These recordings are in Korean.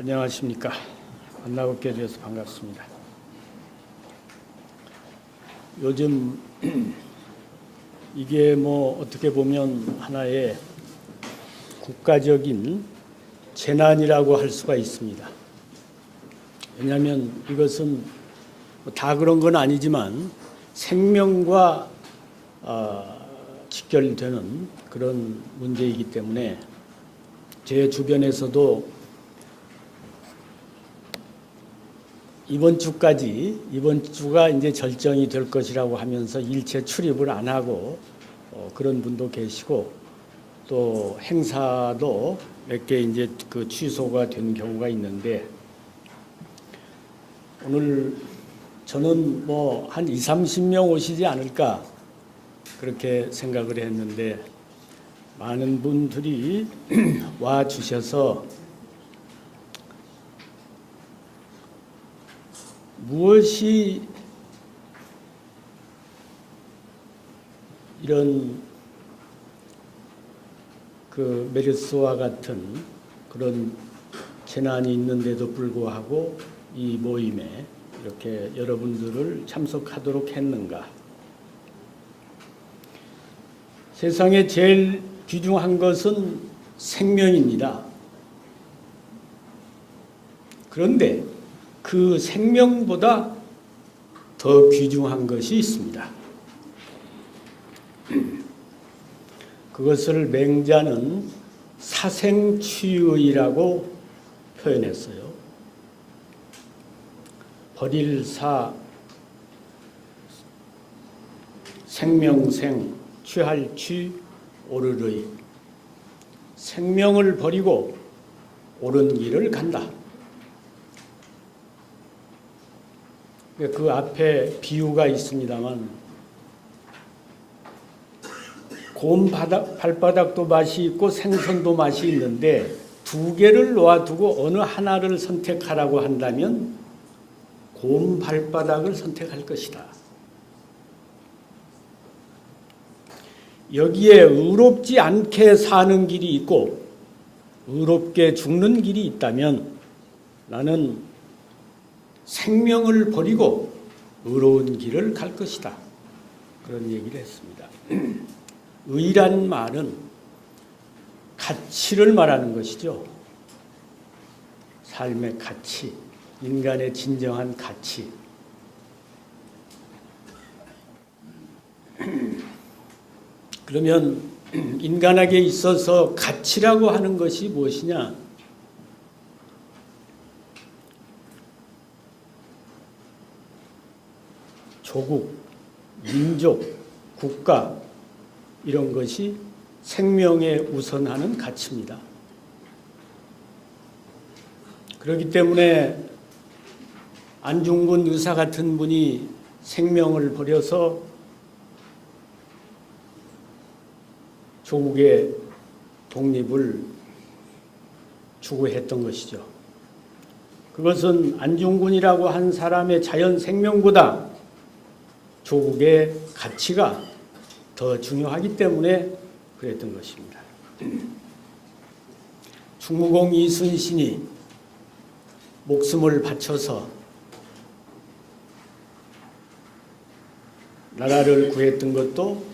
안녕하십니까. 만나뵙게 되어서 반갑습니다. 요즘 이게 어떻게 보면 하나의 국가적인 재난이라고 할 수가 있습니다. 왜냐하면 이것은 다 그런 건 아니지만 생명과 직결되는 그런 문제이기 때문에 제 주변에서도 이번 주가 이제 절정이 될 것이라고 하면서 일체 출입을 안 하고 그런 분도 계시고, 또 행사도 몇 개 이제 그 취소가 된 경우가 있는데, 오늘 저는 한 20-30명 오시지 않을까 그렇게 생각을 했는데, 많은 분들이 와 주셔서 무엇이 이런 그 메르스와 같은 그런 재난이 있는데도 불구하고 이 모임에 이렇게 여러분들을 참석하도록 했는가. 세상에 제일 귀중한 것은 생명입니다. 그런데 그 생명보다 더 귀중한 것이 있습니다. 그것을 맹자는 사생취의라고 표현했어요. 버릴사 생명생 취할취 오르르이. 생명을 버리고 옳은 길을 간다. 그 앞에 비유가 있습니다만, 곰 발바닥도 맛이 있고 생선도 맛이 있는데 두 개를 놓아두고 어느 하나를 선택하라고 한다면 곰 발바닥을 선택할 것이다. 여기에 의롭지 않게 사는 길이 있고 의롭게 죽는 길이 있다면 나는 생명을 버리고 의로운 길을 갈 것이다. 그런 얘기를 했습니다. 의란 말은 가치를 말하는 것이죠. 삶의 가치, 인간의 진정한 가치. 그러면 인간에게 있어서 가치라고 하는 것이 무엇이냐? 조국, 민족, 국가, 이런 것이 생명에 우선하는 가치입니다. 그렇기 때문에 안중근 의사 같은 분이 생명을 버려서 조국의 독립을 추구했던 것이죠. 그것은 안중근이라고 한 사람의 자연 생명보다 조국의 가치가 더 중요하기 때문에 그랬던 것입니다. 충무공 이순신이 목숨을 바쳐서 나라를 구했던 것도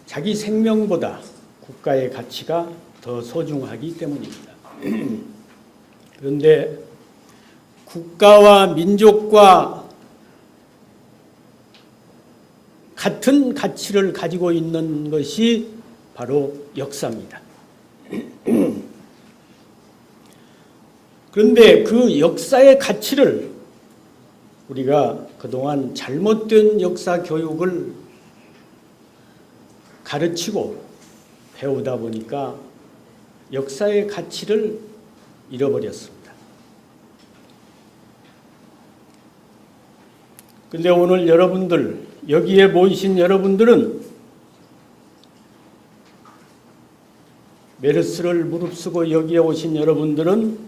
자기 생명보다 국가의 가치가 더 소중하기 때문입니다. 그런데 국가와 민족과 같은 가치를 가지고 있는 것이 바로 역사입니다. 그런데 그 역사의 가치를 우리가 그동안 잘못된 역사 교육을 가르치고 배우다 보니까 역사의 가치를 잃어버렸습니다. 그런데 오늘 여러분들, 여기에 모이신 여러분들은 메르스를 무릅쓰고 여기에 오신 여러분들은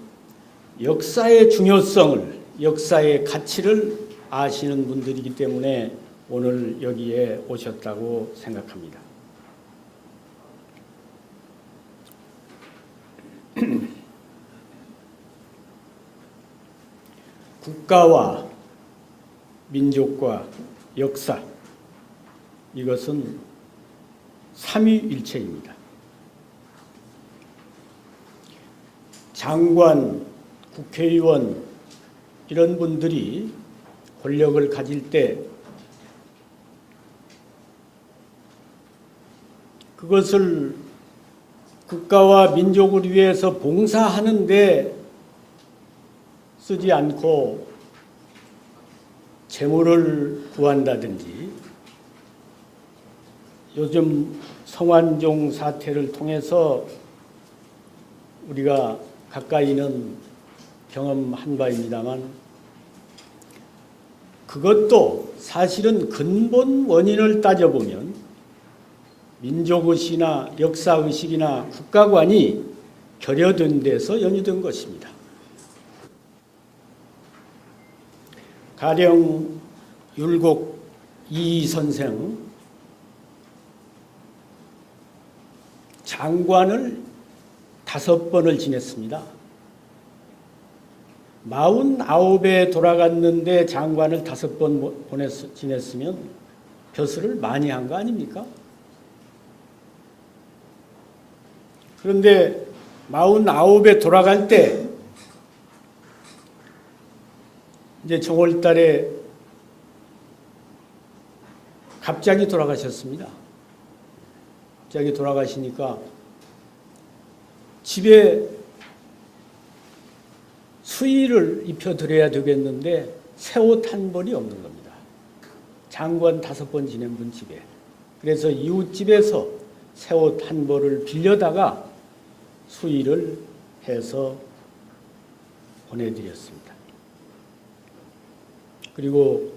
역사의 중요성을, 역사의 가치를 아시는 분들이기 때문에 오늘 여기에 오셨다고 생각합니다. 국가와 민족과 역사, 이것은 삼위일체입니다. 장관, 국회의원 이런 분들이 권력을 가질 때 그것을 국가와 민족을 위해서 봉사하는 데 쓰지 않고 재물을 구한다든지, 요즘 성완종 사태를 통해서 우리가 가까이는 경험한 바입니다만, 그것도 사실은 근본 원인을 따져보면 민족의식이나 역사의식이나 국가관이 결여된 데서 연유된 것입니다. 가령 율곡 이 선생, 장관을 5번을 지냈습니다. 49에 돌아갔는데 장관을 5번 지냈으면 벼슬을 많이 한 거 아닙니까? 그런데 49에 돌아갈 때 이제 정월달에 갑자기 돌아가셨습니다. 갑자기 돌아가시니까 집에 수의를 입혀드려야 되겠는데 새 옷 한 벌이 없는 겁니다. 장관 5번 지낸 분 집에. 그래서 이웃집에서 새 옷 한 벌을 빌려다가 수의를 해서 보내드렸습니다. 그리고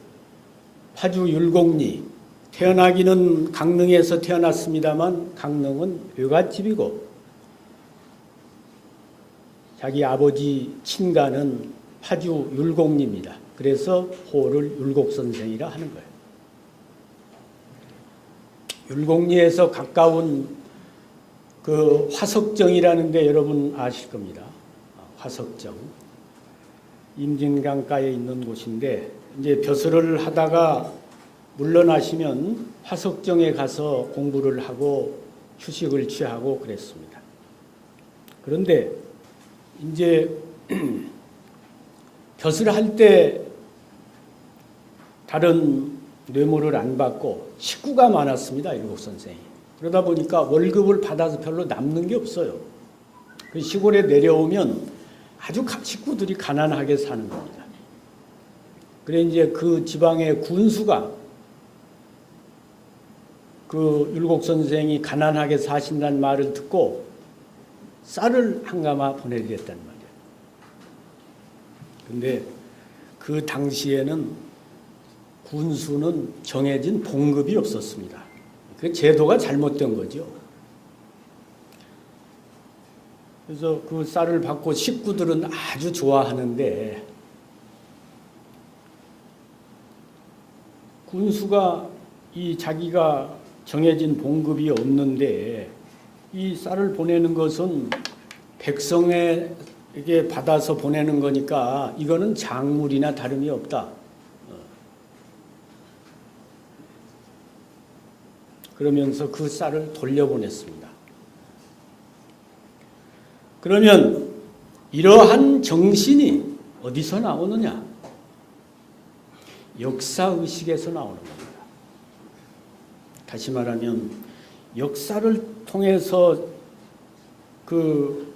파주 율곡리, 태어나기는 강릉에서 태어났습니다만 강릉은 외갓집이고 자기 아버지 친가는 파주 율곡리입니다. 그래서 호를 율곡선생이라 하는 거예요. 율곡리에서 가까운 그 화석정이라는 데 여러분 아실 겁니다. 화석정. 임진강가에 있는 곳인데 이제 벼슬을 하다가 물러나시면 화석정에 가서 공부를 하고 휴식을 취하고 그랬습니다. 그런데 이제 벼슬을 할 때 다른 뇌물을 안 받고 식구가 많았습니다. 율곡 선생이. 그러다 보니까 월급을 받아서 별로 남는 게 없어요. 그 시골에 내려오면 아주 식구들이 가난하게 사는 겁니다. 그래 이제 그 지방의 군수가 그 율곡 선생이 가난하게 사신다는 말을 듣고 쌀을 한 가마 보내드렸단 말이에요. 근데 그 당시에는 군수는 정해진 봉급이 없었습니다. 그 제도가 잘못된 거죠. 그래서 그 쌀을 받고 식구들은 아주 좋아하는데 군수가 이 자기가 정해진 봉급이 없는데 이 쌀을 보내는 것은 백성에게 받아서 보내는 거니까 이거는 작물이나 다름이 없다. 그러면서 그 쌀을 돌려보냈습니다. 그러면 이러한 정신이 어디서 나오느냐? 역사의식에서 나오는 겁니다. 다시 말하면 역사를 통해서 그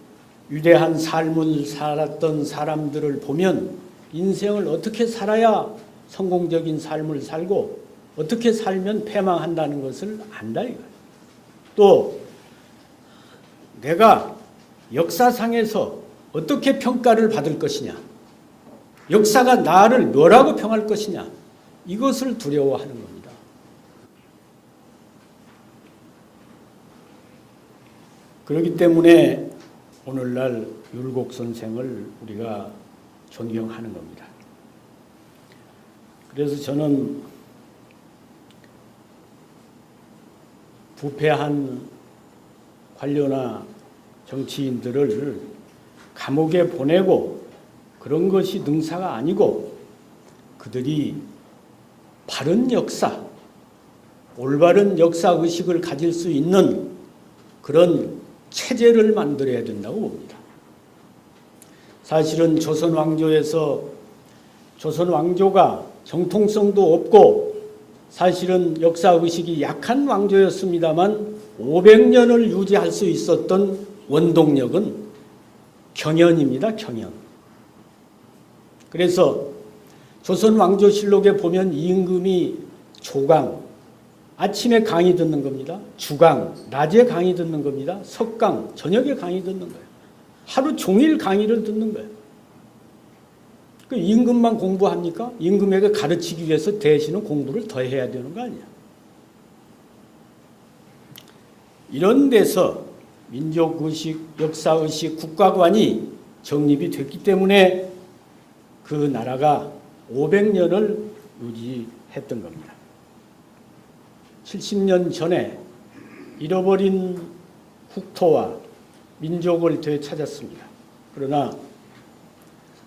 위대한 삶을 살았던 사람들을 보면 인생을 어떻게 살아야 성공적인 삶을 살고 어떻게 살면 패망한다는 것을 안다 이거예요. 또 내가 역사상에서 어떻게 평가를 받을 것이냐, 역사가 나를 뭐라고 평할 것이냐, 이것을 두려워하는 겁니다. 그렇기 때문에 오늘날 율곡 선생을 우리가 존경하는 겁니다. 그래서 저는 부패한 관료나 정치인들을 감옥에 보내고 그런 것이 능사가 아니고 그들이 바른 역사, 올바른 역사의식을 가질 수 있는 그런 체제를 만들어야 된다고 봅니다. 사실은 조선 왕조가 정통성도 없고 사실은 역사의식이 약한 왕조였습니다만 500년을 유지할 수 있었던 원동력은 경연입니다. 경연. 그래서 조선 왕조실록에 보면 임금이 조강, 아침에 강의 듣는 겁니다. 주강, 낮에 강의 듣는 겁니다. 석강, 저녁에 강의 듣는 거예요. 하루 종일 강의를 듣는 거예요. 그 임금만 공부합니까? 임금에게 가르치기 위해서 대신은 공부를 더 해야 되는 거 아니야. 이런 데서 민족의식, 역사의식, 국가관이 정립이 됐기 때문에 그 나라가 500년을 유지했던 겁니다. 70년 전에 잃어버린 국토와 민족을 되찾았습니다. 그러나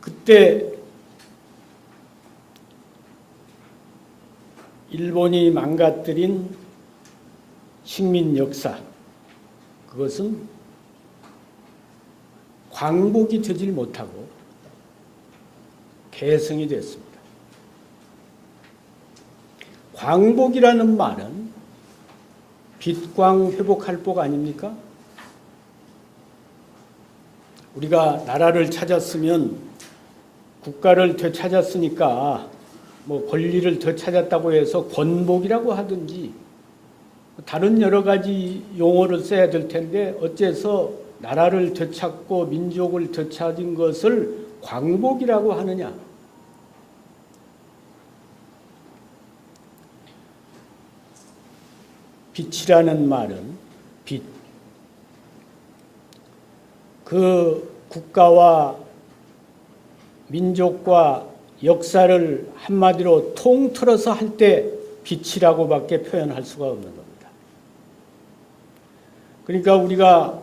그때 일본이 망가뜨린 식민 역사, 그것은 광복이 되질 못하고 계승이 됐습니다. 광복이라는 말은 빛광 회복할 복 아닙니까? 우리가 나라를 찾았으면 국가를 되찾았으니까 뭐 권리를 되찾았다고 해서 권복이라고 하든지 다른 여러 가지 용어를 써야 될 텐데 어째서 나라를 되찾고 민족을 되찾은 것을 광복이라고 하느냐? 빛이라는 말은 빛. 그 국가와 민족과 역사를 한마디로 통틀어서 할 때 빛이라고밖에 표현할 수가 없는 겁니다. 그러니까 우리가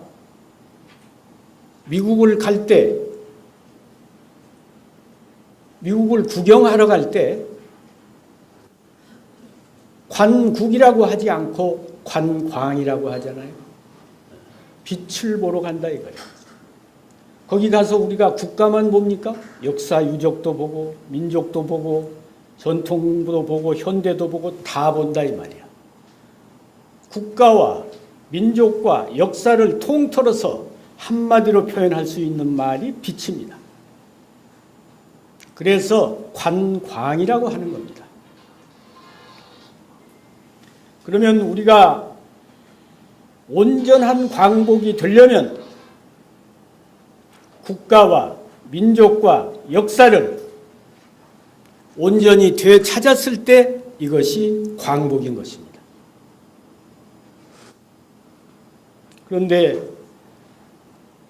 미국을 갈 때, 미국을 구경하러 갈 때 관국이라고 하지 않고 관광이라고 하잖아요. 빛을 보러 간다 이거예요. 거기 가서 우리가 국가만 봅니까? 역사 유적도 보고 민족도 보고 전통도 보고 현대도 보고 다 본다 이 말이야. 국가와 민족과 역사를 통틀어서 한마디로 표현할 수 있는 말이 빛입니다. 그래서 관광이라고 하는 겁니다. 그러면 우리가 온전한 광복이 되려면 국가와 민족과 역사를 온전히 되찾았을 때 이것이 광복인 것입니다. 그런데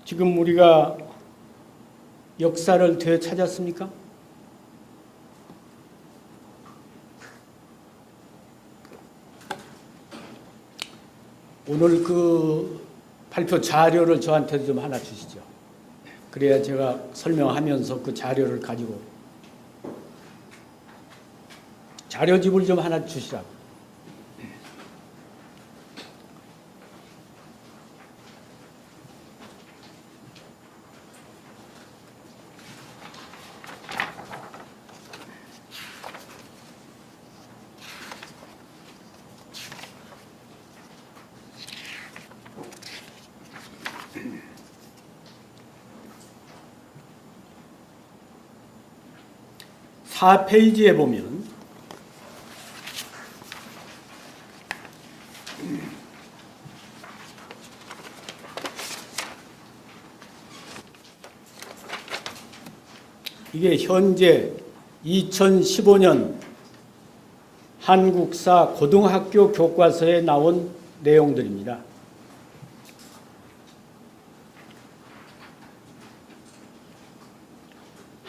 지금 우리가 역사를 되찾았습니까? 오늘 그 발표 자료를 저한테 좀 하나 주시죠. 그래야 제가 설명하면서 그 자료를 가지고 자료집을 좀 하나 주시라고. 사 페이지에 보면 이게 현재 2015년 한국사 고등학교 교과서에 나온 내용들입니다.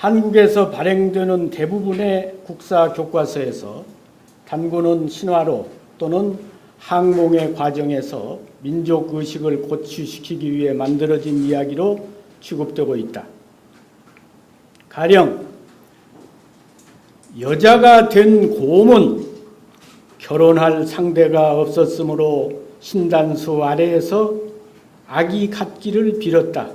한국에서 발행되는 대부분의 국사 교과서에서 단군은 신화로 또는 항몽의 과정에서 민족의식을 고취시키기 위해 만들어진 이야기로 취급되고 있다. 가령 여자가 된 곰은 결혼할 상대가 없었으므로 신단수 아래에서 아기 갖기를 빌었다.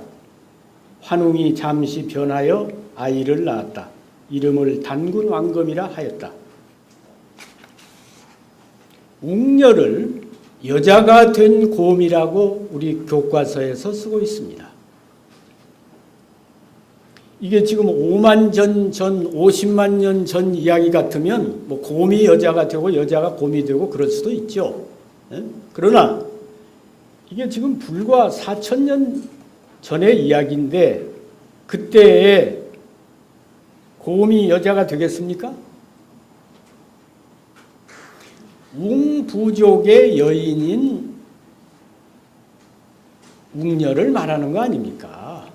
환웅이 잠시 변하여 아이를 낳았다. 이름을 단군왕검이라 하였다. 웅녀를 여자가 된 곰이라고 우리 교과서에서 쓰고 있습니다. 이게 지금 5만 년 전, 50만 년 전 이야기 같으면 뭐 곰이 여자가 되고 여자가 곰이 되고 그럴 수도 있죠. 그러나 이게 지금 불과 4,000년 전의 이야기인데 그때에 곰이 여자가 되겠습니까? 웅부족의 여인인 웅녀를 말하는 거 아닙니까?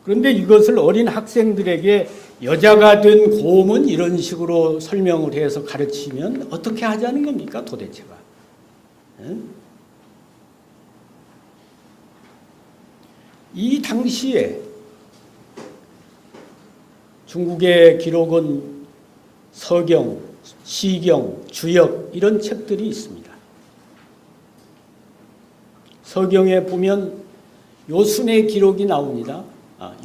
그런데 이것을 어린 학생들에게 여자가 된 곰은 이런 식으로 설명을 해서 가르치면 어떻게 하자는 겁니까 도대체가? 이 당시에 중국의 기록은 서경, 시경, 주역 이런 책들이 있습니다. 서경에 보면 요순의 기록이 나옵니다.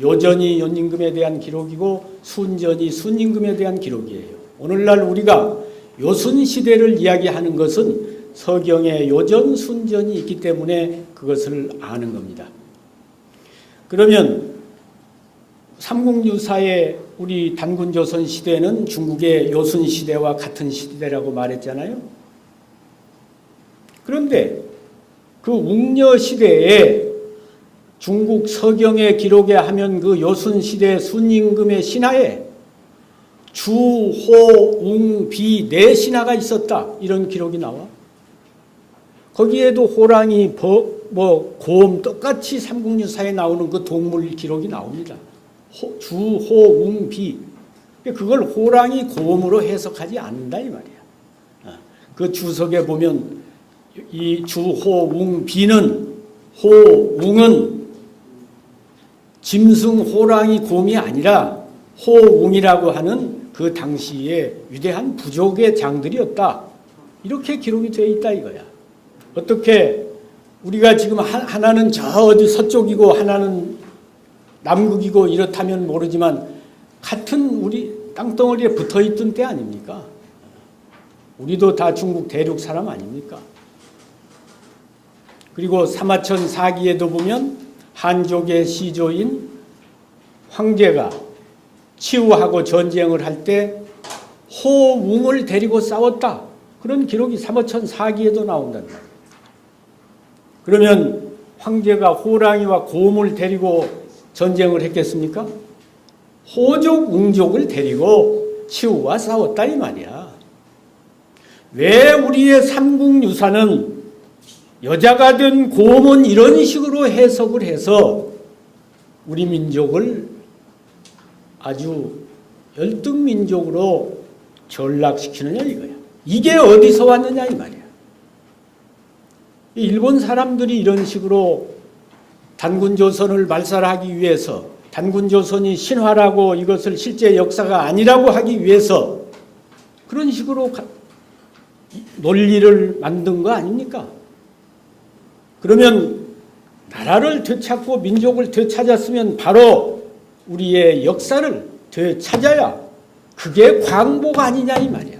요전이 요임금에 대한 기록이고 순전이 순임금에 대한 기록이에요. 오늘날 우리가 요순 시대를 이야기하는 것은 서경에 요전, 순전이 있기 때문에 그것을 아는 겁니다. 그러면 삼국유사의 우리 단군조선 시대는 중국의 요순 시대와 같은 시대라고 말했잖아요. 그런데 그 웅녀 시대에 중국 서경의 기록에 하면 그 요순 시대 순임금의 신하에 주, 호, 웅, 비 네 신하가 있었다. 이런 기록이 나와. 거기에도 호랑이, 곰 똑같이 삼국유사에 나오는 그 동물 기록이 나옵니다. 주, 호, 웅, 비. 그걸 호랑이, 곰으로 해석하지 않는다 이 말이야. 그 주석에 보면 이 주, 호, 웅, 비는 호, 웅은 짐승, 호랑이, 곰이 아니라 호웅이라고 하는 그 당시에 위대한 부족의 장들이었다. 이렇게 기록이 되어 있다 이거야. 어떻게 우리가 지금 하나는 저 어디 서쪽이고 하나는 남극이고 이렇다면 모르지만 같은 우리 땅덩어리에 붙어있던 때 아닙니까? 우리도 다 중국 대륙 사람 아닙니까? 그리고 사마천 사기에도 보면 한족의 시조인 황제가 치우하고 전쟁을 할 때 호웅을 데리고 싸웠다. 그런 기록이 사마천 사기에도 나온단 말이에요. 그러면 황제가 호랑이와 곰을 데리고 전쟁을 했겠습니까? 호족, 웅족을 데리고 치우와 싸웠다 이 말이야. 왜 우리의 삼국유사는 여자가 된 곰은 이런 식으로 해석을 해서 우리 민족을 아주 열등민족으로 전락시키느냐 이거야. 이게 어디서 왔느냐 이 말이야. 일본 사람들이 이런 식으로 단군조선을 말살하기 위해서 단군조선이 신화라고 이것을 실제 역사가 아니라고 하기 위해서 그런 식으로 논리를 만든 거 아닙니까? 그러면 나라를 되찾고 민족을 되찾았으면 바로 우리의 역사를 되찾아야 그게 광복 아니냐 이 말이야.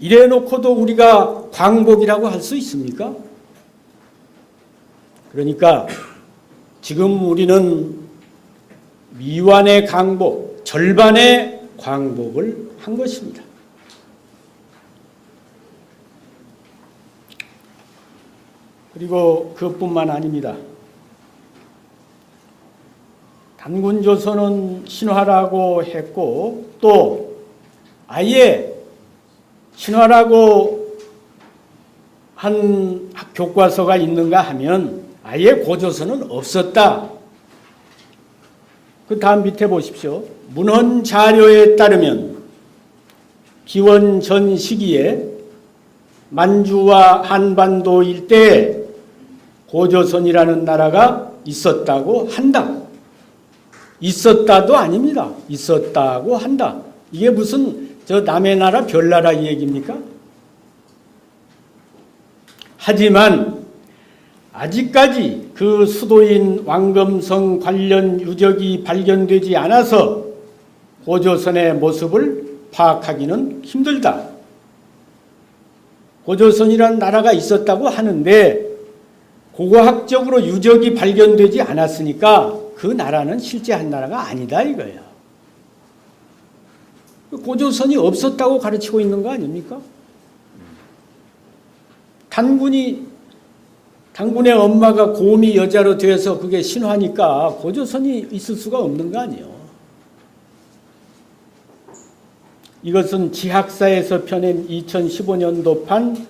이래 놓고도 우리가 광복이라고 할 수 있습니까? 그러니까 지금 우리는 미완의 광복, 절반의 광복을 한 것입니다. 그리고 그것뿐만 아닙니다. 단군조선은 신화라고 했고 또 아예 신화라고 한 교과서가 있는가 하면 아예 고조선은 없었다. 그 다음 밑에 보십시오. 문헌 자료에 따르면 기원 전 시기에 만주와 한반도 일대에 고조선이라는 나라가 있었다고 한다. 있었다도 아닙니다. 있었다고 한다. 이게 무슨 저 남의 나라 별나라 이 얘기입니까? 하지만 아직까지 그 수도인 왕검성 관련 유적이 발견되지 않아서 고조선의 모습을 파악하기는 힘들다. 고조선이라는 나라가 있었다고 하는데 고고학적으로 유적이 발견되지 않았으니까 그 나라는 실제 한 나라가 아니다 이거예요. 고조선이 없었다고 가르치고 있는 거 아닙니까? 단군의 엄마가 곰이 여자로 되어서 그게 신화니까 고조선이 있을 수가 없는 거 아니에요. 이것은 지학사에서 펴낸 2015년도판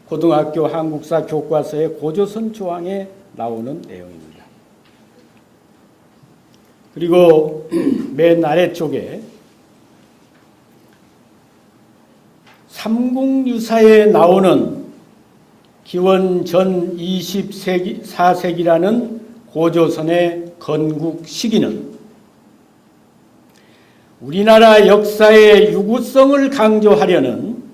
고등학교 한국사 교과서의 고조선 조항에 나오는 내용입니다. 그리고 맨 아래쪽에 삼국유사에 나오는 기원 전 24세기라는 고조선의 건국 시기는 우리나라 역사의 유구성을 강조하려는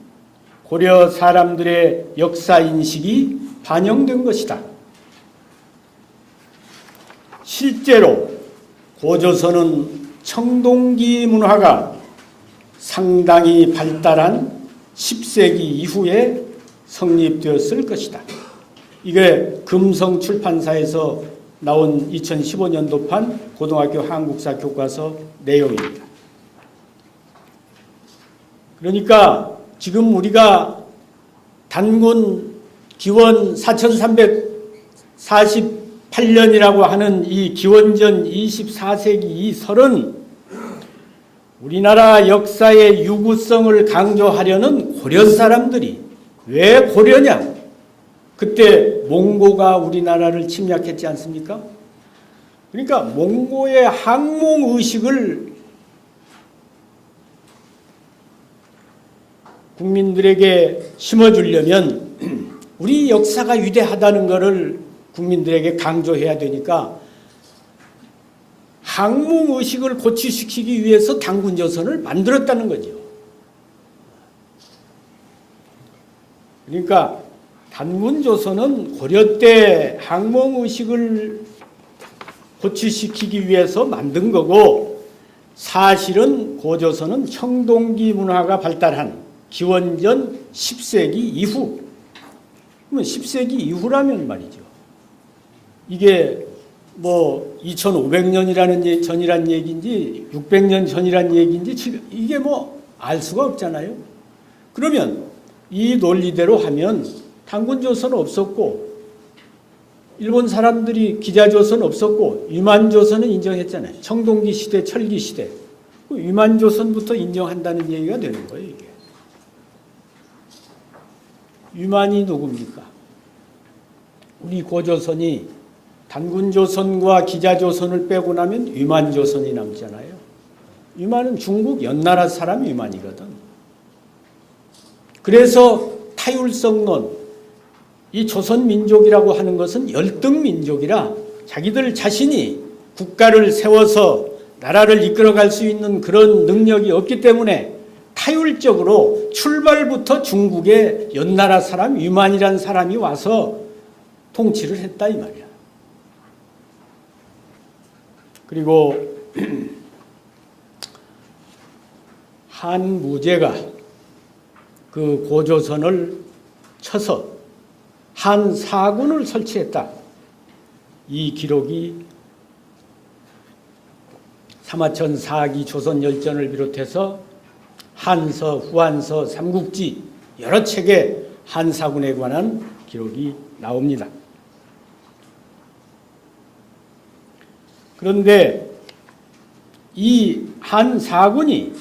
고려 사람들의 역사인식이 반영된 것이다. 실제로 고조선은 청동기 문화가 상당히 발달한 10세기 이후에 성립되었을 것이다. 이게 금성출판사에서 나온 2015년도판 고등학교 한국사 교과서 내용입니다. 그러니까 지금 우리가 단군 기원 4348년이라고 하는 이 기원전 24세기 이 설은 우리나라 역사의 유구성을 강조하려는 고려 사람들이 왜 고려냐? 그때 몽고가 우리나라를 침략했지 않습니까? 그러니까 몽고의 항몽의식을 국민들에게 심어주려면 우리 역사가 위대하다는 것을 국민들에게 강조해야 되니까 항몽의식을 고취시키기 위해서 단군조선을 만들었다는 거죠. 그러니까 단군조선은 고려 때 항몽의식을 고취시키기 위해서 만든 거고 사실은 고조선은 청동기 문화가 발달한 기원전 10세기 이후, 그러면 10세기 이후라면 말이죠. 이게 뭐 2500년이라는 전이란 얘기인지 600년 전이란 얘기인지 이게 뭐 알 수가 없잖아요. 그러면 이 논리대로 하면 단군조선 없었고 일본 사람들이 기자조선 없었고 위만조선은 인정했잖아요. 청동기 시대, 철기 시대. 위만조선부터 인정한다는 얘기가 되는 거예요. 이게. 위만이 누굽니까? 우리 고조선이 단군조선과 기자조선을 빼고 나면 위만조선이 남잖아요. 위만은 중국 연나라 사람 위만이거든. 그래서 타율성론, 이 조선민족이라고 하는 것은 열등민족이라 자기들 자신이 국가를 세워서 나라를 이끌어갈 수 있는 그런 능력이 없기 때문에 타율적으로 출발부터 중국의 연나라 사람 위만이라는 사람이 와서 통치를 했다 이 말이야. 그리고 한무제가 그 고조선을 쳐서 한사군을 설치했다. 이 기록이 사마천 사기 조선열전을 비롯해서 한서, 후한서, 삼국지 여러 책에 한사군에 관한 기록이 나옵니다. 그런데 이 한사군이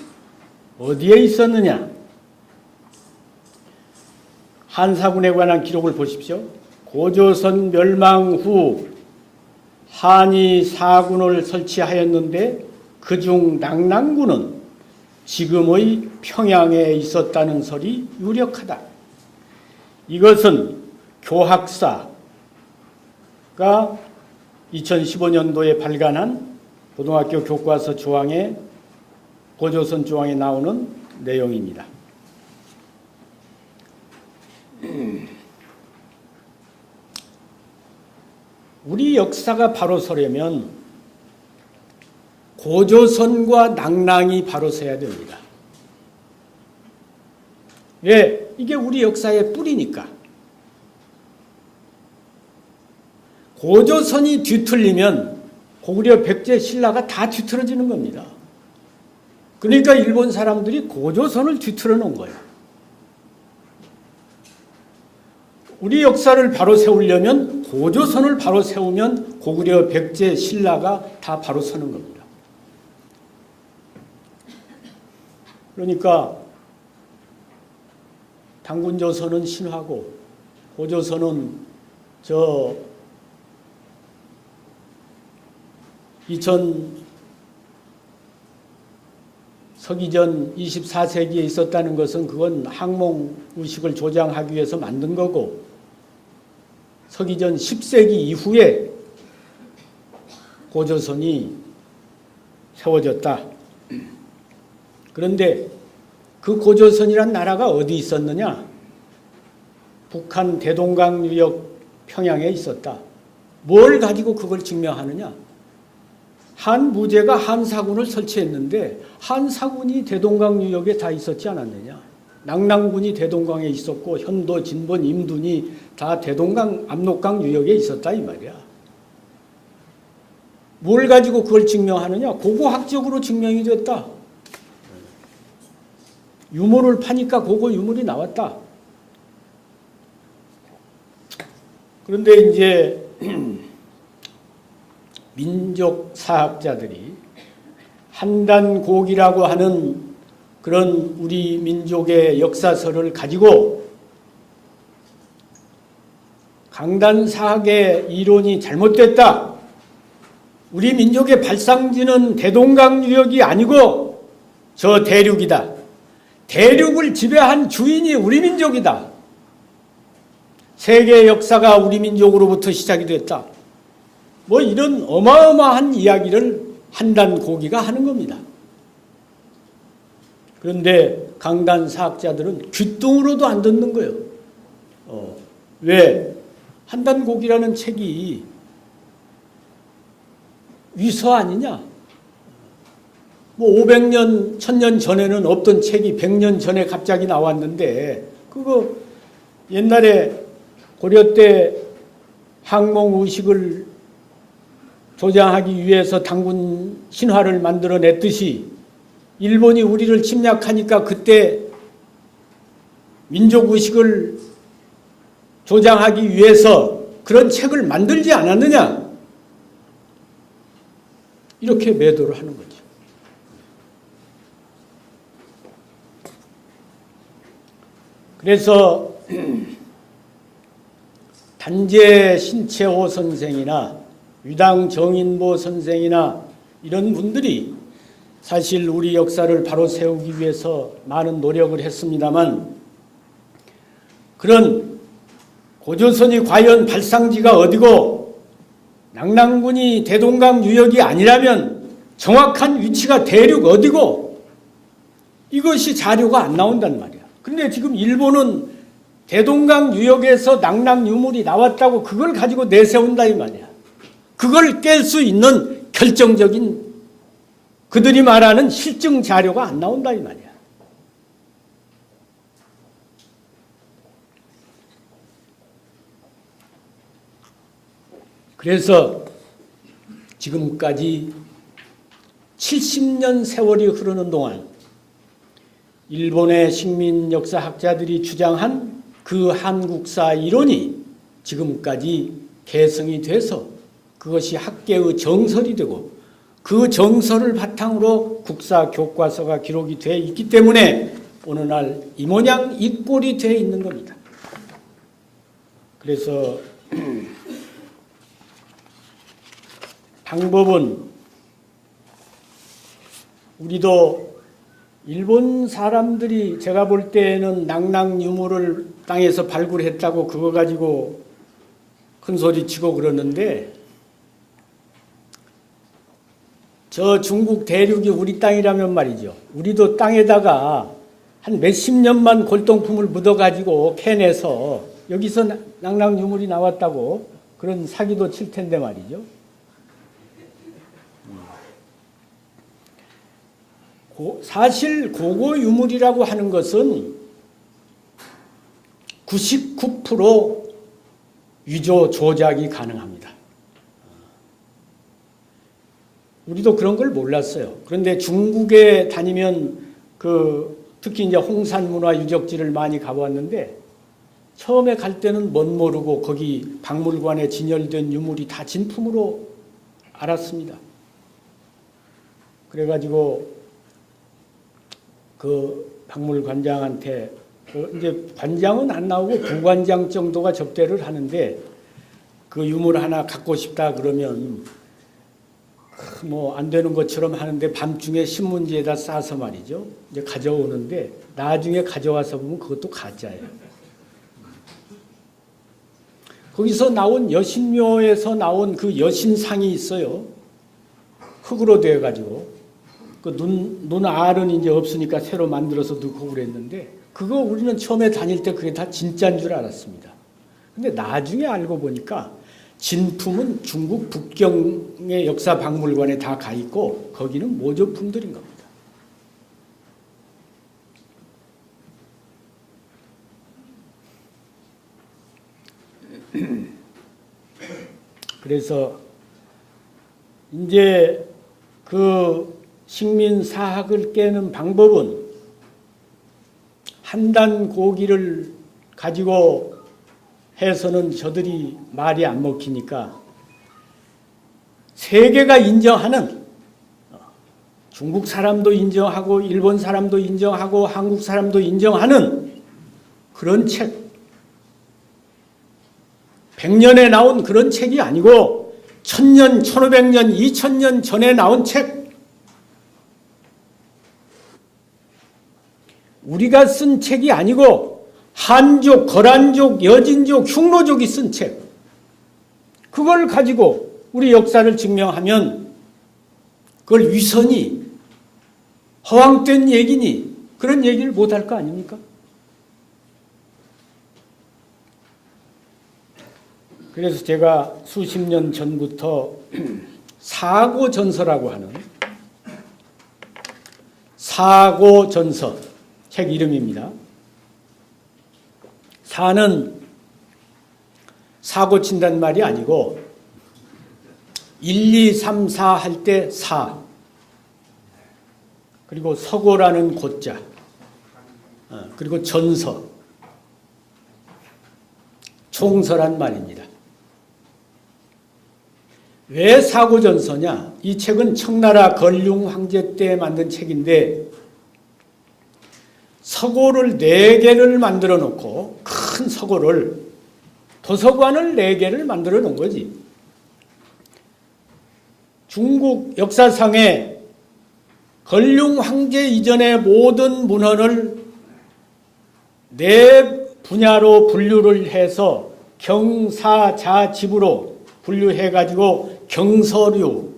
어디에 있었느냐? 한사군에 관한 기록을 보십시오. 고조선 멸망 후 한이 사군을 설치하였는데 그중 낙랑군은 지금의 평양에 있었다는 설이 유력하다. 이것은 교학사가 2015년도에 발간한 고등학교 교과서 조항에 고조선 조항에 나오는 내용입니다. 우리 역사가 바로 서려면 고조선과 낙랑이 바로 서야 됩니다. 왜? 이게 우리 역사의 뿌리니까. 고조선이 뒤틀리면 고구려 백제 신라가 다 뒤틀어지는 겁니다. 그러니까 일본 사람들이 고조선을 뒤틀어 놓은 거예요. 우리 역사를 바로 세우려면 고조선을 바로 세우면 고구려 백제 신라가 다 바로 서는 겁니다. 그러니까 당군조선은 신화고 고조선은 서기전 24세기에 있었다는 것은 그건 항몽의식을 조장하기 위해서 만든 거고 서기전 10세기 이후에 고조선이 세워졌다. 그런데 그 고조선이란 나라가 어디 있었느냐? 북한 대동강 유역 평양에 있었다. 뭘 가지고 그걸 증명하느냐? 한무제가 한사군을 설치했는데 한사군이 대동강 유역에 다 있었지 않았느냐? 낙랑군이 대동강에 있었고 현도, 진본, 임둔이 다 대동강, 압록강 유역에 있었다 이 말이야. 뭘 가지고 그걸 증명하느냐? 고고학적으로 증명이 됐다. 유물을 파니까 고고 유물이 나왔다. 그런데 이제 민족사학자들이 한단곡이라고 하는 그런 우리 민족의 역사서를 가지고 강단사학의 이론이 잘못됐다. 우리 민족의 발상지는 대동강 유역이 아니고 저 대륙이다. 대륙을 지배한 주인이 우리 민족이다. 세계 역사가 우리 민족으로부터 시작이 됐다. 뭐 이런 어마어마한 이야기를 한단고기가 하는 겁니다. 그런데 강단사학자들은 귓등으로도 안 듣는 거예요. 왜? 한단고기라는 책이 위서 아니냐? 뭐 500년, 1000년 전에는 없던 책이 100년 전에 갑자기 나왔는데 그거 옛날에 고려 때 항몽의식을 조장하기 위해서 당군 신화를 만들어냈듯이 일본이 우리를 침략하니까 그때 민족의식을 조장하기 위해서 그런 책을 만들지 않았느냐? 이렇게 매도를 하는 거죠. 그래서 단재 신채호 선생이나 유당 정인보 선생이나 이런 분들이 사실 우리 역사를 바로 세우기 위해서 많은 노력을 했습니다만 그런 고조선이 과연 발상지가 어디고 낙랑군이 대동강 유역이 아니라면 정확한 위치가 대륙 어디고 이것이 자료가 안 나온단 말이야. 그런데 지금 일본은 대동강 유역에서 낙랑 유물이 나왔다고 그걸 가지고 내세운다 이 말이야. 그걸 깰 수 있는 결정적인 그들이 말하는 실증 자료가 안 나온다 이 말이야. 그래서 지금까지 70년 세월이 흐르는 동안 일본의 식민 역사학자들이 주장한 그 한국사 이론이 지금까지 계승이 돼서 그것이 학계의 정설이 되고 그 정설을 바탕으로 국사 교과서가 기록이 되어 있기 때문에 오늘날 이 모양 이 꼴이 되어 있는 겁니다. 그래서 방법은 우리도 일본 사람들이 제가 볼 때는 낙랑 유물을 땅에서 발굴했다고 그거 가지고 큰 소리 치고 그러는데 저 중국 대륙이 우리 땅이라면 말이죠. 우리도 땅에다가 한 몇십 년만 골동품을 묻어가지고 캐내서 여기서 낭낭유물이 나왔다고 그런 사기도 칠 텐데 말이죠. 사실 고고유물이라고 하는 것은 99% 위조 조작이 가능합니다. 우리도 그런 걸 몰랐어요. 그런데 중국에 다니면 특히 이제 홍산문화유적지를 많이 가보았는데 처음에 갈 때는 못 모르고 거기 박물관에 진열된 유물이 다 진품으로 알았습니다. 그래가지고 그 박물관장한테 이제 관장은 안 나오고 부관장 정도가 접대를 하는데 그 유물 하나 갖고 싶다 그러면 뭐 안 되는 것처럼 하는데 밤중에 신문지에다 싸서 말이죠. 이제 가져오는데 나중에 가져와서 보면 그것도 가짜예요. 거기서 나온 여신묘에서 나온 그 여신상이 있어요. 흙으로 되어가지고 그 눈 알은 이제 없으니까 새로 만들어서 넣고 그랬는데 그거 우리는 처음에 다닐 때 그게 다 진짜인 줄 알았습니다. 근데 나중에 알고 보니까 진품은 중국 북경의 역사박물관에 다 가 있고 거기는 모조품들인 겁니다. 그래서 이제 그 식민사학을 깨는 방법은 한단 고기를 가지고 해서는 저들이 말이 안 먹히니까 세계가 인정하는 중국 사람도 인정하고 일본 사람도 인정하고 한국 사람도 인정하는 그런 책 100년에 나온 그런 책이 아니고 1000년, 1500년, 2000년 전에 나온 책 우리가 쓴 책이 아니고 한족, 거란족, 여진족, 흉노족이 쓴 책 그걸 가지고 우리 역사를 증명하면 그걸 위선이 허황된 얘기니 그런 얘기를 못할 거 아닙니까? 그래서 제가 수십 년 전부터 사고전서라고 하는 사고전서 책 이름입니다. 사는 사고 친다는 말이 아니고 1, 2, 3, 4 할 때 사 그리고 서고라는 고자 그리고 전서 총서란 말입니다. 왜 사고전서냐? 이 책은 청나라 건륭 황제 때 만든 책인데 서고를 4개를 만들어 놓고 큰 서고를 도서관을 4개를 만들어 놓은 거지. 중국 역사상에 건륭 황제 이전의 모든 문헌을 4 분야로 분류를 해서 경사자집으로 분류해가지고 경서류,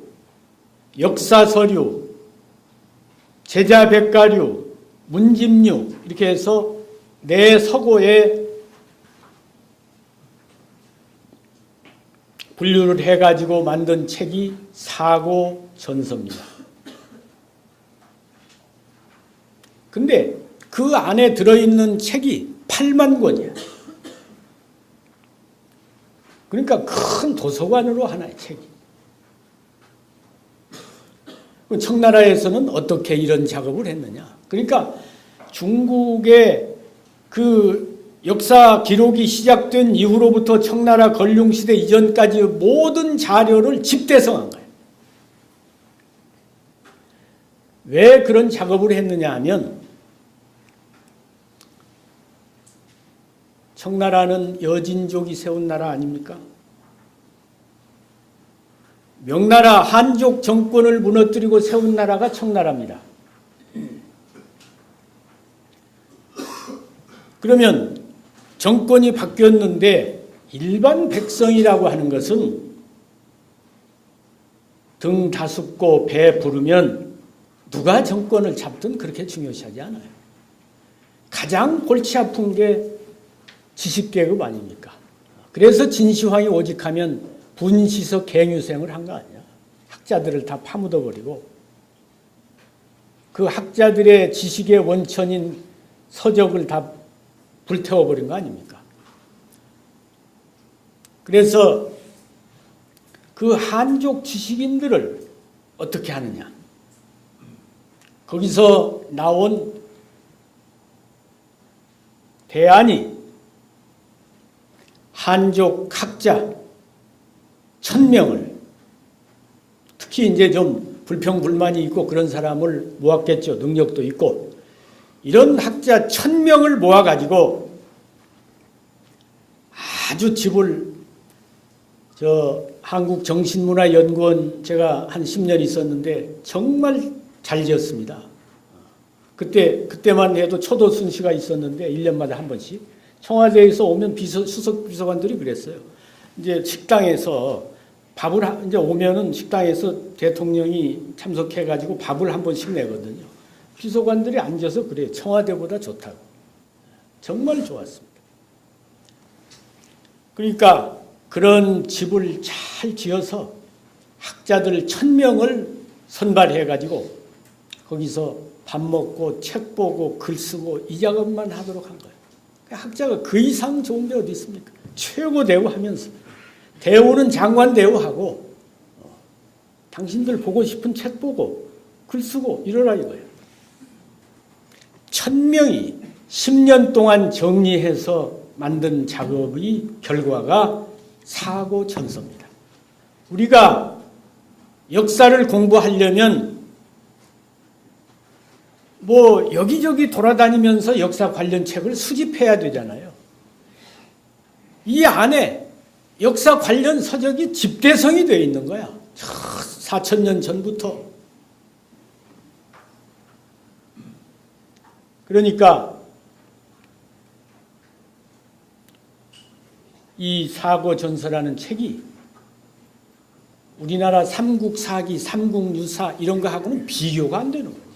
역사서류, 제자백가류, 문집류 이렇게 해서 4 서고에 분류를 해가지고 만든 책이 사고전서입니다. 근데 그 안에 들어있는 책이 8만 권이야. 그러니까 큰 도서관으로 하나의 책이. 청나라에서는 어떻게 이런 작업을 했느냐. 그러니까 중국의 그 역사 기록이 시작된 이후로부터 청나라 건륭시대 이전까지 모든 자료를 집대성한 거예요. 왜 그런 작업을 했느냐 하면 청나라는 여진족이 세운 나라 아닙니까? 명나라 한족 정권을 무너뜨리고 세운 나라가 청나라입니다. 그러면 정권이 바뀌었는데 일반 백성이라고 하는 것은 등 다sup고 배 부르면 누가 정권을 잡든 그렇게 중요시하지 않아요. 가장 골치 아픈 게 지식계급 아닙니까? 그래서 진시황이 오직하면 분시서 갱유생을 한 거 아니야. 학자들을 다 파묻어버리고 그 학자들의 지식의 원천인 서적을 다 불태워버린 거 아닙니까? 그래서 그 한족 지식인들을 어떻게 하느냐. 거기서 나온 대안이 한족 학자 1000명을 특히 이제 좀 불평불만이 있고 그런 사람을 모았겠죠. 능력도 있고. 이런 학자 1000명을 모아가지고 아주 집을 한국정신문화연구원 제가 한 10년 있었는데 정말 잘 지었습니다. 그때만 해도 초도순 씨가 있었는데 1년마다 한 번씩 청와대에서 오면 수석 비서관들이 그랬어요. 이제 식당에서 밥을 이제 오면은 식당에서 대통령이 참석해가지고 밥을 한 번씩 내거든요. 비서관들이 앉아서 그래요. 청와대보다 좋다고. 정말 좋았습니다. 그러니까 그런 집을 잘 지어서 학자들 1000명을 선발해가지고 거기서 밥 먹고 책 보고 글 쓰고 이 작업만 하도록 한 거예요. 학자가 그 이상 좋은 게 어디 있습니까? 최고 대우하면서 대우는 장관 대우하고 당신들 보고 싶은 책 보고 글 쓰고 이러라 이거예요. 1000명이 10년 동안 정리해서 만든 작업의 결과가 사고천서입니다. 우리가 역사를 공부하려면 뭐 여기저기 돌아다니면서 역사 관련 책을 수집해야 되잖아요. 이 안에 역사 관련 서적이 집대성이 되어 있는 거야. 4000년 전부터. 그러니까 이 사고전서라는 책이 우리나라 삼국사기, 삼국유사 이런 거하고는 비교가 안 되는 거예요.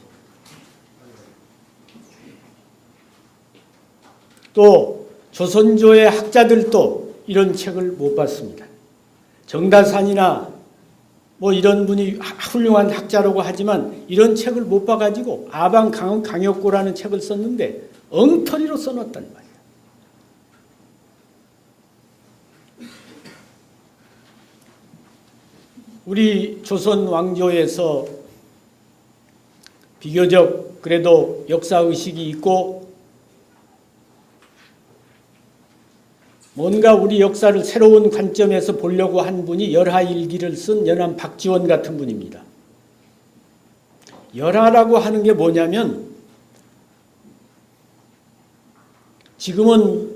또 조선조의 학자들도 이런 책을 못 봤습니다. 정다산이나 뭐 이런 분이 훌륭한 학자라고 하지만 이런 책을 못 봐가지고 아방 강역고라는 책을 썼는데 엉터리로 써놨단 말이에요. 우리 조선 왕조에서 비교적 그래도 역사의식이 있고 뭔가 우리 역사를 새로운 관점에서 보려고 한 분이 열하일기를 쓴 연암 박지원 같은 분입니다. 열하라고 하는 게 뭐냐면 지금은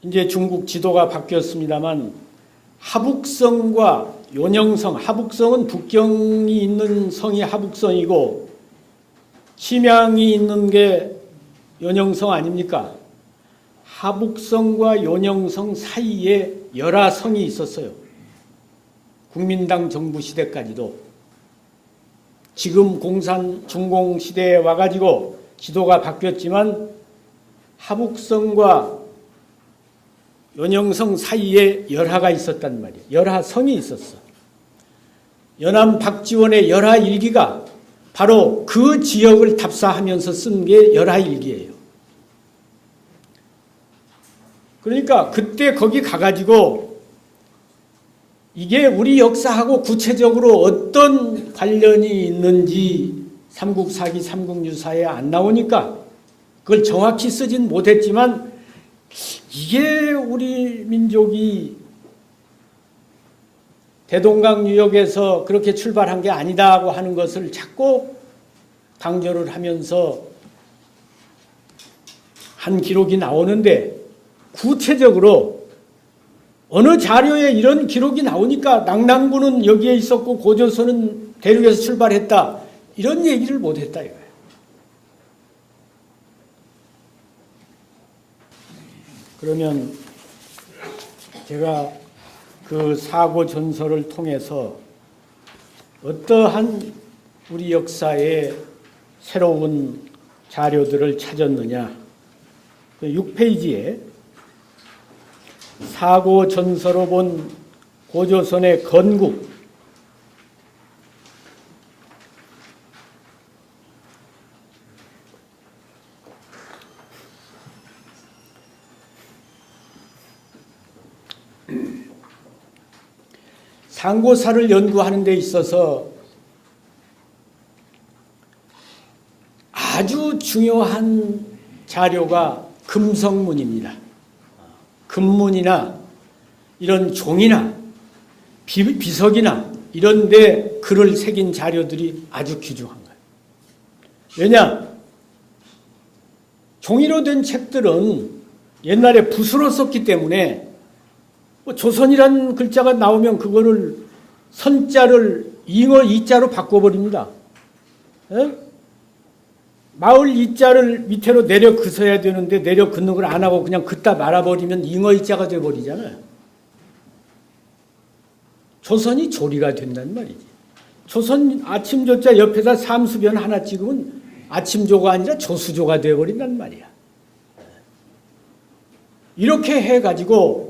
이제 중국 지도가 바뀌었습니다만 하북성과 요녕성, 하북성은 북경이 있는 성이 하북성이고 심양이 있는 게 요녕성 아닙니까? 하북성과 요녕성 사이에 열하성이 있었어요. 국민당 정부 시대까지도. 지금 중공 시대에 와가지고 지도가 바뀌었지만 하북성과 요녕성 사이에 열하가 있었단 말이에요. 열하성이 있었어. 연암 박지원의 열하일기가 바로 그 지역을 답사하면서 쓴 게 열하일기예요. 그러니까 그때 거기 가가지고 이게 우리 역사하고 구체적으로 어떤 관련이 있는지 삼국사기, 삼국유사에 안 나오니까 그걸 정확히 쓰진 못했지만 이게 우리 민족이 대동강 유역에서 그렇게 출발한 게 아니다고 하는 것을 자꾸 강조를 하면서 한 기록이 나오는데 구체적으로 어느 자료에 이런 기록이 나오니까 낙랑군은 여기에 있었고 고조선은 대륙에서 출발했다. 이런 얘기를 못했다 이거예요. 그러면 제가 그 사고전서를 통해서 어떠한 우리 역사의 새로운 자료들을 찾았느냐. 6페이지에 사고 전서로 본 고조선의 건국, 상고사를 연구하는 데 있어서 아주 중요한 자료가 금성문입니다. 금문이나 이런 종이나 비석이나 이런 데 글을 새긴 자료들이 아주 귀중한 거예요. 왜냐? 종이로 된 책들은 옛날에 붓으로 썼기 때문에 조선이란 글자가 나오면 그거를 선자를 잉어 이자로 바꿔버립니다. 에? 마을 이자를 밑으로 내려 긋어야 되는데 내려 긋는 걸 안 하고 그냥 긋다 말아버리면 잉어 이자가 돼버리잖아요. 조선이 조리가 된단 말이지. 조선 아침조자 옆에다 삼수변 하나 찍으면 아침조가 아니라 조수조가 돼버린단 말이야. 이렇게 해가지고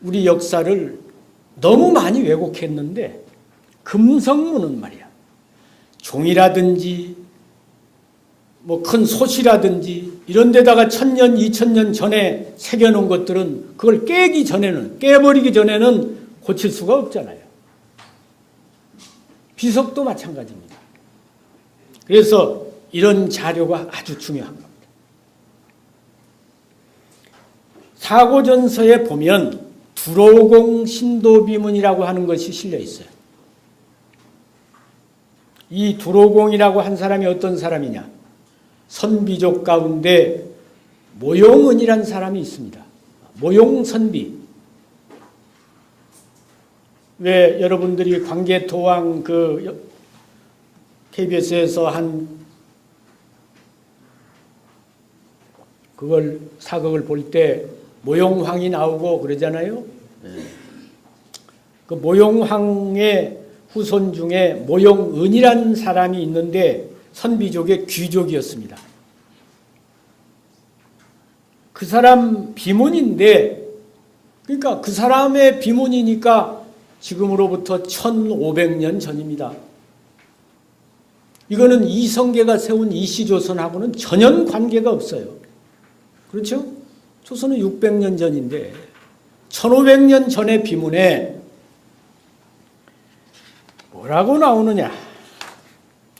우리 역사를 너무 많이 왜곡했는데 금성문은 말이야. 종이라든지 뭐 큰 솥이라든지 이런 데다가 1000년, 2000년 전에 새겨놓은 것들은 그걸 깨버리기 전에는 고칠 수가 없잖아요. 비석도 마찬가지입니다. 그래서 이런 자료가 아주 중요한 겁니다. 사고전서에 보면 두로공 신도비문이라고 하는 것이 실려 있어요. 이 두로공이라고 한 사람이 어떤 사람이냐? 선비족 가운데 모용은이라는 사람이 있습니다. 모용선비. 왜 여러분들이 광개토왕 그 KBS에서 한 그걸 사극을 볼 때 모용황이 나오고 그러잖아요. 그 모용황의 후손 중에 모용은이라는 사람이 있는데 선비족의 귀족이었습니다. 그 사람 비문인데, 그러니까 그 사람의 비문이니까 지금으로부터 1500년 전입니다. 이거는 이성계가 세운 이시조선하고는 전혀 관계가 없어요. 그렇죠? 조선은 600년 전인데 1500년 전의 비문에 뭐라고 나오느냐?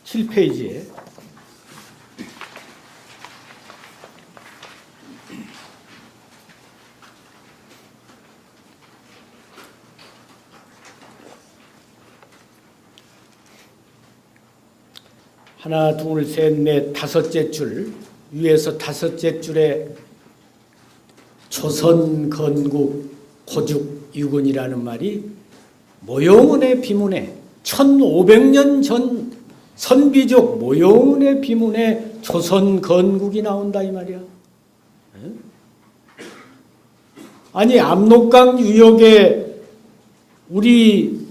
7페이지에 하나, 둘, 셋, 넷, 다섯째 줄 위에서 다섯째 줄에 조선 건국 고죽 유군이라는 말이 모용은의 비문에 1500년 전 선비족 모용은의 비문에 조선 건국이 나온다 이 말이야. 아니 압록강 유역에 우리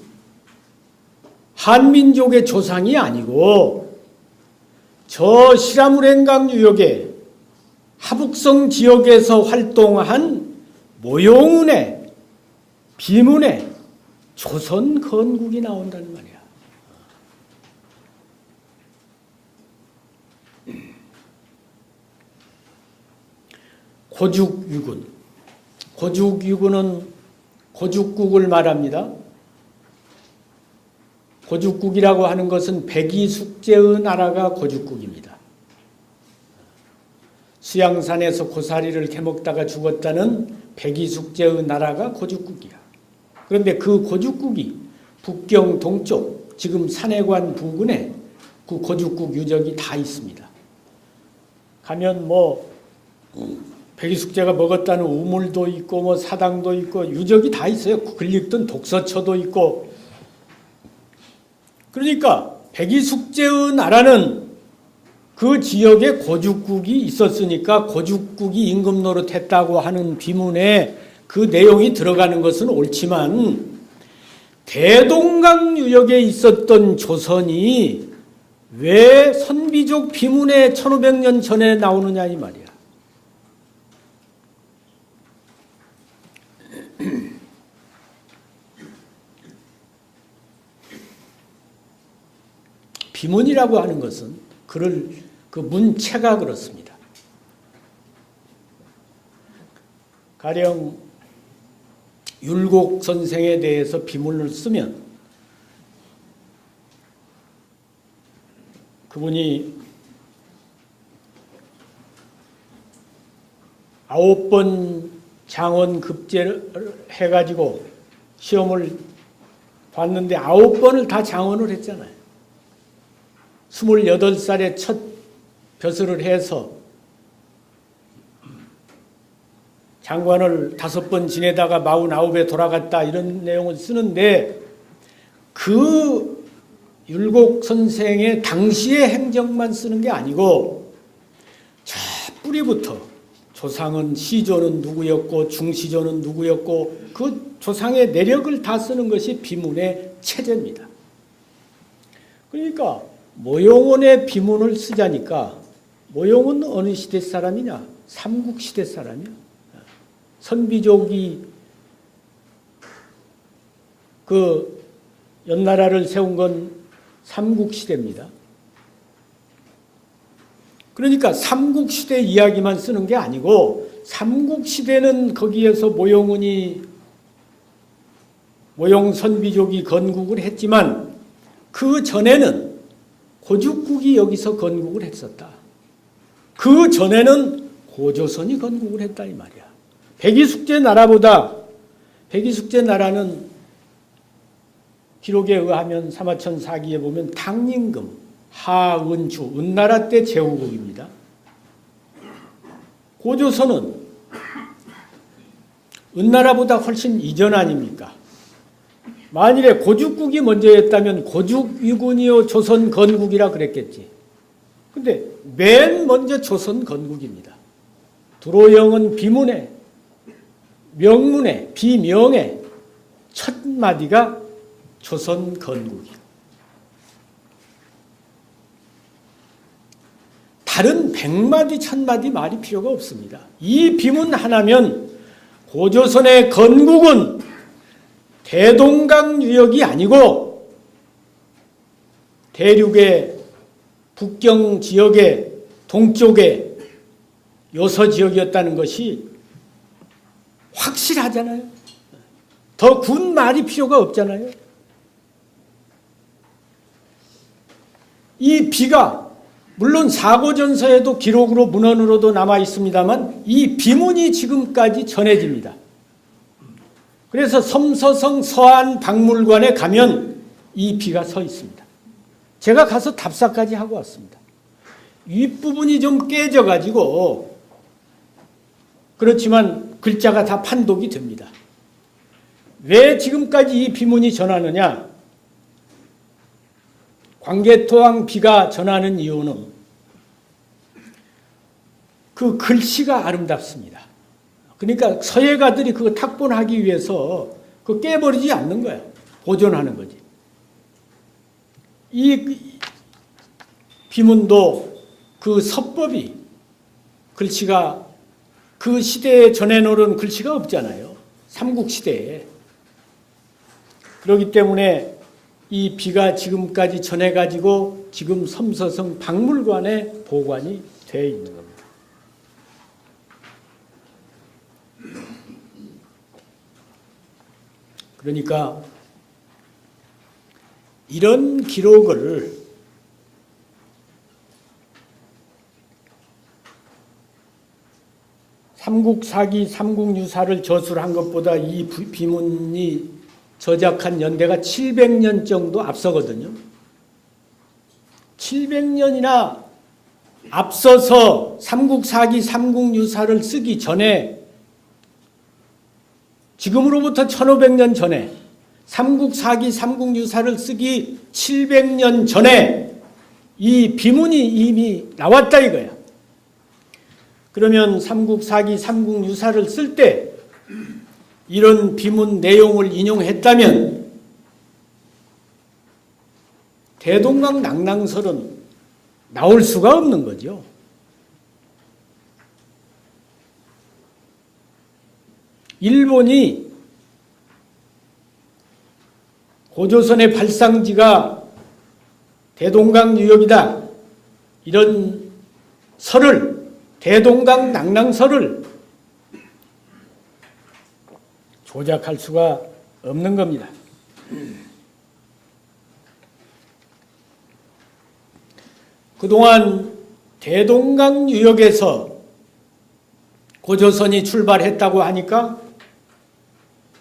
한민족의 조상이 아니고 저 시라무랭강 유역에 하북성 지역에서 활동한 모용은의 비문에 조선 건국이 나온다는 말이야. 고죽유군. 고죽유군은 고죽국을 말합니다. 고죽국이라고 하는 것은 백이숙제의 나라가 고죽국입니다. 수양산에서 고사리를 캐먹다가 죽었다는 백이숙제의 나라가 고죽국이야. 그런데 그 고죽국이 북경 동쪽, 지금 산해관 부근에 그 고죽국 유적이 다 있습니다. 가면 뭐 백이숙제가 먹었다는 우물도 있고 뭐 사당도 있고 유적이 다 있어요. 글릭든 독서처도 있고. 그러니까 백이숙제의 나라는 그 지역에 고죽국이 있었으니까 고죽국이 임금 노릇했다고 하는 비문에 그 내용이 들어가는 것은 옳지만 대동강 유역에 있었던 조선이 왜 선비족 비문에 1500년 전에 나오느냐 이 말이야. 비문이라고 하는 것은 그 문체가 그렇습니다. 가령 율곡 선생에 대해서 비문을 쓰면 그분이 9번 장원 급제를 해가지고 시험을 봤는데 9번을 다 장원을 했잖아요. 28살에 첫 벼슬을 해서 장관을 5번 지내다가 49에 돌아갔다 이런 내용을 쓰는데 그 율곡 선생의 당시의 행적만 쓰는 게 아니고 저 뿌리부터 조상은 시조는 누구였고 중시조는 누구였고 그 조상의 내력을 다 쓰는 것이 비문의 체제입니다. 그러니까 모용원의 비문을 쓰자니까 모용은 어느 시대 사람이냐? 삼국시대 사람이야. 선비족이 그 연나라를 세운 건 삼국시대입니다. 그러니까 삼국시대 이야기만 쓰는 게 아니고 삼국시대는 거기에서 모용 선비족이 건국을 했지만 그 전에는 고죽국이 여기서 건국을 했었다. 그 전에는 고조선이 건국을 했다 이 말이야. 백이숙제 나라는 기록에 의하면 사마천 사기에 보면 당림금, 하은주, 은나라 때 제후국입니다. 고조선은 은나라보다 훨씬 이전 아닙니까? 만일에 고죽국이 먼저였다면 고죽위군이요 조선 건국이라 그랬겠지. 근데 맨 먼저 조선 건국입니다. 두로영은 비문에, 명문에, 비명에 첫 마디가 조선 건국이에요. 다른 100마디, 1000마디 말이 필요가 없습니다. 이 비문 하나면 고조선의 건국은 대동강 유역이 아니고 대륙의 북경 지역의 동쪽의 요서 지역이었다는 것이 확실하잖아요. 더 군 말이 필요가 없잖아요. 이 비가 물론 사고전서에도 기록으로 문헌으로도 남아 있습니다만 이 비문이 지금까지 전해집니다. 그래서 섬서성 서안박물관에 가면 이 비가 서 있습니다. 제가 가서 답사까지 하고 왔습니다. 윗부분이 좀 깨져가지고 그렇지만 글자가 다 판독이 됩니다. 왜 지금까지 이 비문이 전하느냐? 광개토왕 비가 전하는 이유는 그 글씨가 아름답습니다. 그러니까 서예가들이 그거 탁본하기 위해서 그거 깨버리지 않는 거야. 보존하는 거지. 이 비문도 그 서법이 글씨가 그 시대에 전해놓은 글씨가 없잖아요. 삼국시대에. 그렇기 때문에 이 비가 지금까지 전해가지고 지금 섬서성 박물관에 보관이 되어 있는 겁니다. 그러니까 이런 기록을 삼국사기, 삼국유사를 저술한 것보다 이 비문이 저작한 연대가 700년 정도 앞서거든요. 700년이나 앞서서 삼국사기, 삼국유사를 쓰기 전에 지금으로부터 1500년 전에 삼국사기, 삼국유사를 쓰기 700년 전에 이 비문이 이미 나왔다 이거야. 그러면 삼국사기, 삼국유사를 쓸 때 이런 비문 내용을 인용했다면 대동강 낙랑설은 나올 수가 없는 거죠. 일본이 고조선의 발상지가 대동강 유역이다, 이런 설을, 대동강 낙랑설을 조작할 수가 없는 겁니다. 그동안 대동강 유역에서 고조선이 출발했다고 하니까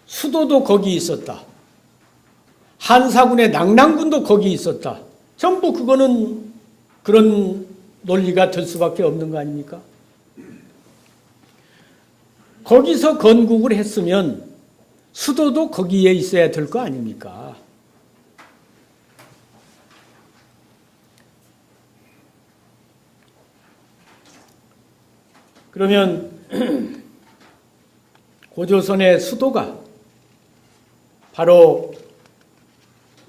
수도도 거기 있었다, 한사군의 낙랑군도 거기 있었다, 전부 그거는 그런 논리가 될 수밖에 없는 거 아닙니까? 거기서 건국을 했으면 수도도 거기에 있어야 될 거 아닙니까? 그러면 고조선의 수도가 바로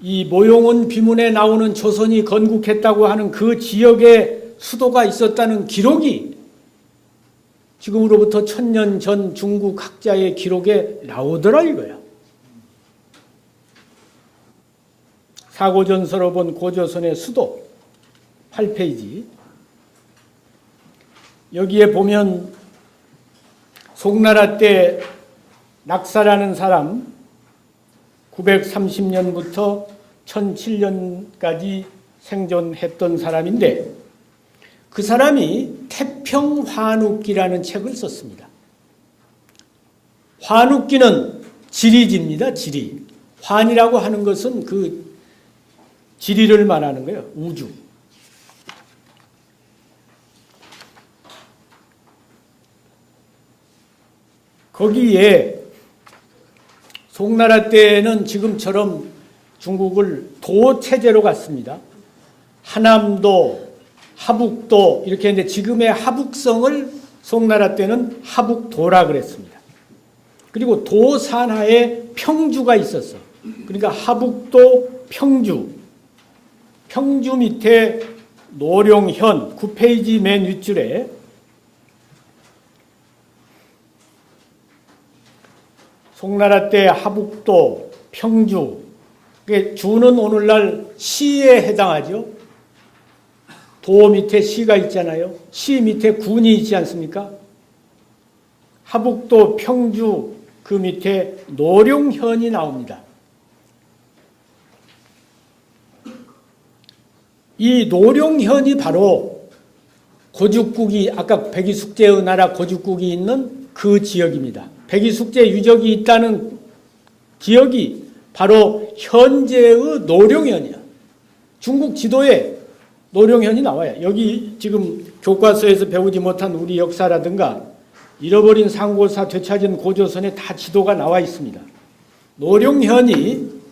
이 모용은 비문에 나오는 조선이 건국했다고 하는 그 지역에 수도가 있었다는 기록이 지금으로부터 1000년 전 중국 학자의 기록에 나오더라 이거야. 사고전서로 본 고조선의 수도 8페이지. 여기에 보면 송나라 때 낙사라는 사람 930년부터 1007년까지 생존했던 사람인데, 그 사람이 태평환욱기라는 책을 썼습니다. 환욱기는 지리지입니다. 지리. 환이라고 하는 것은 그 지리를 말하는 거예요. 우주. 거기에 송나라 때는 지금처럼 중국을 도체제로 갔습니다. 하남도, 하북도 이렇게 했는데 지금의 하북성을 송나라 때는 하북도라 그랬습니다. 그리고 도 산하에 평주가 있었어. 그러니까 하북도, 평주. 평주 밑에 노룡현 9페이지 맨 윗줄에 송나라 때 하북도, 평주, 주는 오늘날 시에 해당하죠. 도 밑에 시가 있잖아요. 시 밑에 군이 있지 않습니까? 하북도, 평주 그 밑에 노룡현이 나옵니다. 이 노룡현이 바로 고죽국이, 아까 백이숙제의 나라 고죽국이 있는 그 지역입니다. 백이숙제 유적이 있다는 지역이 바로 현재의 노룡현이야. 중국 지도에 노룡현이 나와요. 여기 지금 교과서에서 배우지 못한 우리 역사라든가 잃어버린 상고사 되찾은 고조선에 다 지도가 나와 있습니다. 노룡현이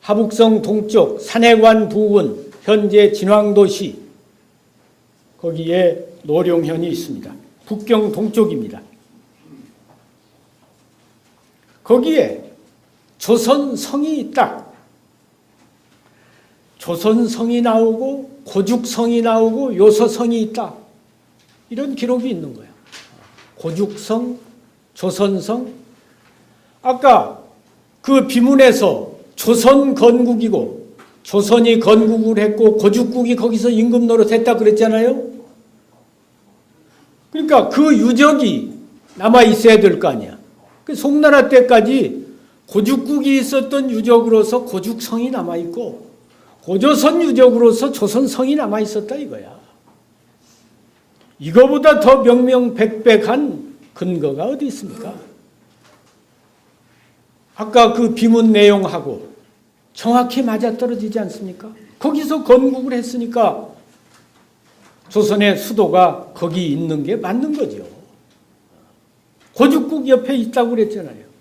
하북성 동쪽 산해관 부근 현재 진왕도시 거기에 노룡현이 있습니다. 북경 동쪽입니다. 거기에 조선성이 있다. 조선성이 나오고 고죽성이 나오고 요서성이 있다. 이런 기록이 있는 거예요. 고죽성, 조선성. 아까 그 비문에서 조선 건국이고 조선이 건국을 했고 고죽국이 거기서 임금 노릇했다 그랬잖아요. 그러니까 그 유적이 남아 있어야 될 거 아니야. 송나라 때까지 고죽국이 있었던 유적으로서 고죽성이 남아 있고 고조선 유적으로서 조선성이 남아 있었다 이거야. 이거보다 더 명명백백한 근거가 어디 있습니까? 아까 그 비문 내용하고 정확히 맞아떨어지지 않습니까? 거기서 건국을 했으니까 조선의 수도가 거기 있는 게 맞는 거죠. 고죽국 옆에 있다고 그랬잖아요.